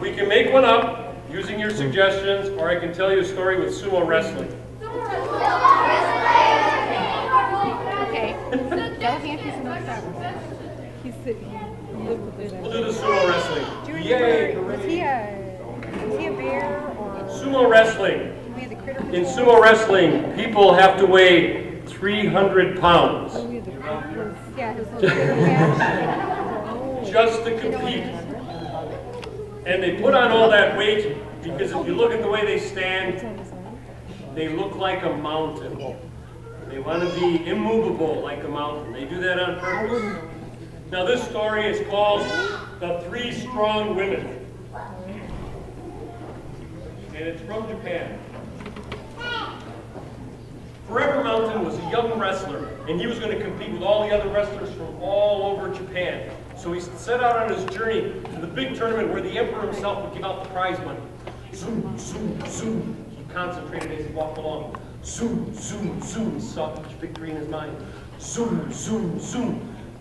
We can make one up using your suggestions, or I can tell you a story with sumo wrestling. Okay. We'll do the sumo wrestling. Yay! Was he a bear or? Sumo wrestling. In sumo wrestling, people have to weigh 300 pounds. Just to compete. And they put on all that weight because if you look at the way they stand, they look like a mountain. They want to be immovable like a mountain. They do that on purpose. Now this story is called The Three Strong Women. And it's from Japan. Forever Mountain was a young wrestler, and he was going to compete with all the other wrestlers from all over Japan. So he set out on his journey to the big tournament where the emperor himself would give out the prize money. Zoom, zoom, zoom. He concentrated as he walked along. Zoom, zoom, zoom. He saw each victory in his mind. Zoom, zoom, zoom.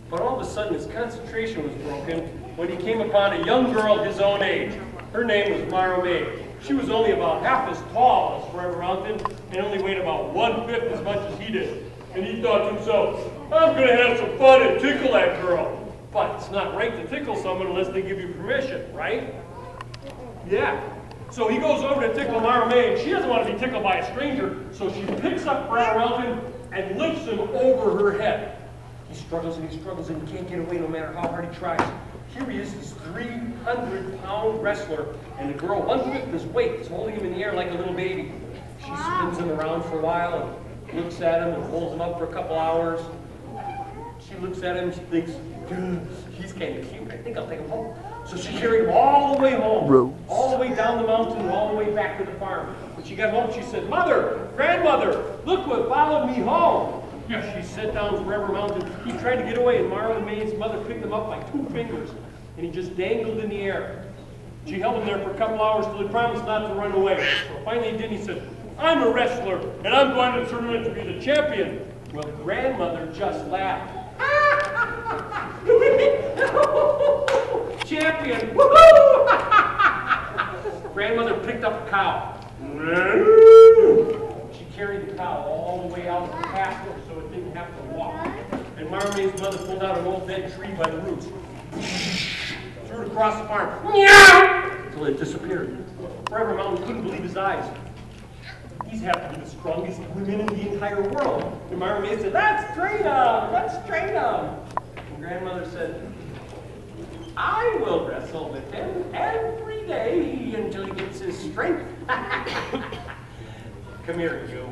But all of a sudden his concentration was broken when he came upon a young girl his own age. Her name was Marume. She was only about half as tall as Forever Mountain and only weighed about 1/5 as much as he did. And he thought to himself, I'm going to have some fun and tickle that girl. But it's not right to tickle someone unless they give you permission, right? Yeah. So he goes over to tickle Marume, and she doesn't want to be tickled by a stranger, so she picks up Forever Mountain and lifts him over her head. He struggles and he struggles and he can't get away no matter how hard he tries. Here he is, this 300-pound wrestler, and the girl, 1/5 his weight, is holding him in the air like a little baby. She spins him around for a while and looks at him and holds him up for a couple hours. She looks at him and she thinks, he's kind of cute. I think I'll take him home. So she carried him all the way home, all the way down the mountain, all the way back to the farm. When she got home, she said, Mother, Grandmother, look what followed me home. She set down Forever Mountain. He tried to get away, and Marume's mother picked him up by 2 fingers, and he just dangled in the air. She held him there for a couple hours till he promised not to run away. So finally he did, and he said, I'm a wrestler, and I'm going to the tournament to be the champion. Well, Grandmother just laughed. Champion! Woohoo! Grandmother picked up a cow. She carried the cow all the way out to the pasture so it didn't have to walk. And Marume's mother pulled out an old dead tree by the roots. Threw it across the farm. Until it disappeared. Forever Mountain couldn't believe his eyes. These have to be the strongest women in the entire world. And Marume said, that's straight up, that's straight up. And Grandmother said, I will wrestle with him every day until he gets his strength. Come here, you.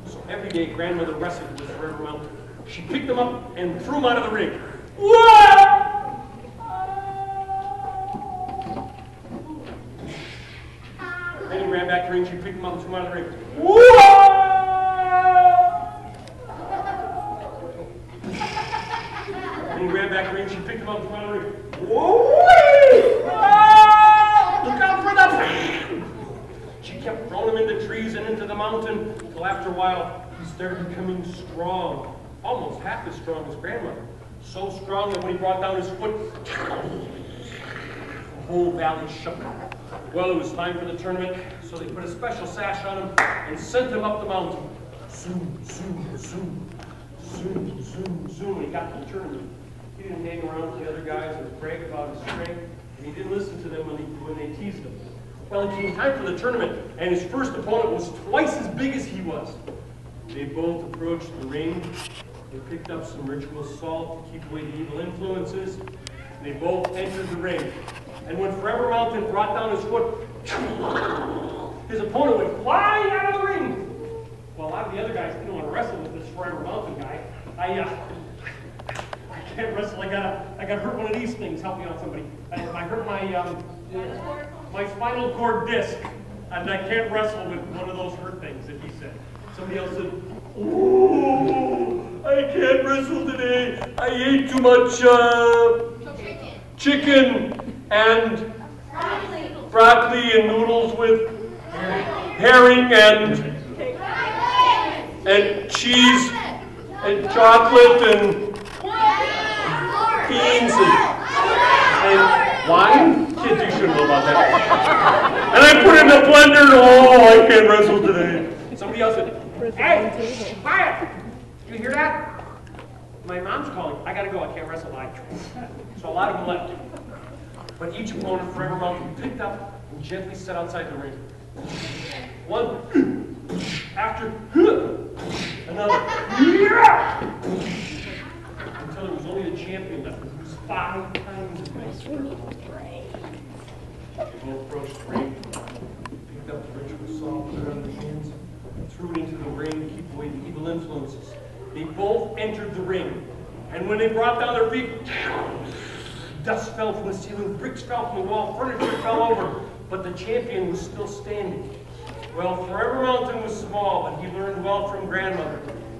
So every day, Grandmother wrestled with Forever Mountain. She picked him up and threw him out of the ring. Whoa! Then he ran back to the ring. She picked him up and threw him out of the ring. Whoa! Then he ran back to the ring. She picked him up and threw him out of the ring. Whoa! Look out for the pain! She kept throwing him into trees and into the mountain until after a while he started becoming strong, almost half as strong as Grandmother. So strong that when he brought down his foot, the whole valley shook. Well, it was time for the tournament, so they put a special sash on him and sent him up the mountain. Zoom, zoom, zoom, zoom, zoom, zoom. He got to the tournament. He didn't hang around with the other guys or brag about his strength, and he didn't listen to them when they teased him. Well, it came time for the tournament, and his first opponent was twice as big as he was. They both approached the ring. They picked up some ritual salt to keep away the evil influences. They both entered the ring. And when Forever Mountain brought down his foot, his opponent went flying out of the ring. Well, a lot of the other guys didn't want to wrestle with this Forever Mountain guy. I can't wrestle. I got hurt one of these things. Help me out, somebody. I hurt my spinal cord disc, and I can't wrestle with one of those hurt things that he said. Somebody else said, oh, I can't wrestle today. I ate too much chicken and broccoli and noodles with herring and cheese and chocolate and beans and wine. Can't do sugar. shouldn't know about that. And I put it in the blender, and oh, I can't wrestle today. Somebody else said, hey, quiet! You hear that? My mom's calling. I gotta go, I can't wrestle live. So a lot of them left. But each opponent, Forever Mountain, picked up and gently set outside the ring. One, after, another, until there was only the champion left, who was 5 times as big. They both approached the ring, picked up the ritual salt, put it on their hands, threw it into the ring to keep away the evil influences. They both entered the ring, and when they brought down their feet, dust fell from the ceiling, bricks fell from the wall, furniture fell over, but the champion was still standing. Well, Forever Mountain was small, but he learned well from grandmother.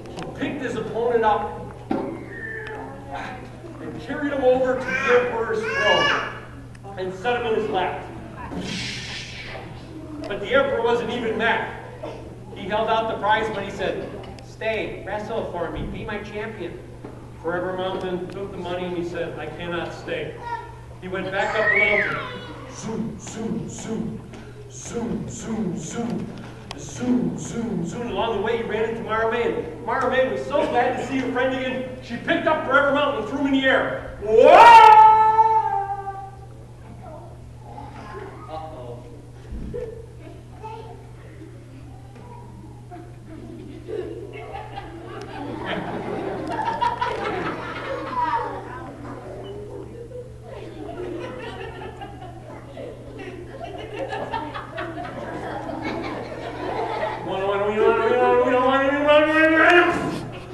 He picked his opponent up and carried him over to the Emperor's throne and set him in his lap. But the Emperor wasn't even mad. He held out the prize money, he said, stay, wrestle for me, be my champion. Forever Mountain took the money and he said, I cannot stay. He went back up the mountain. Zoom, zoom, zoom. Zoom, zoom, zoom. Zoom, zoom, zoom. Along the way, he ran into Mara May. And Mara May was so glad to see her friend again, she picked up Forever Mountain and threw him in the air. Whoa! Uh-oh.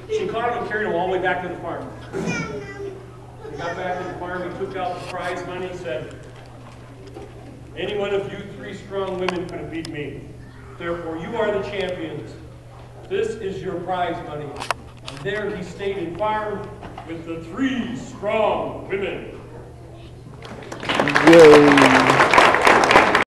She caught him and carried him all the way back to the farm. When he got back to the farm, he took out the prize money and said, any one of you 3 strong women could have beat me. Therefore, you are the champions. This is your prize money. And there he stayed and farmed with the 3 strong women. Yay.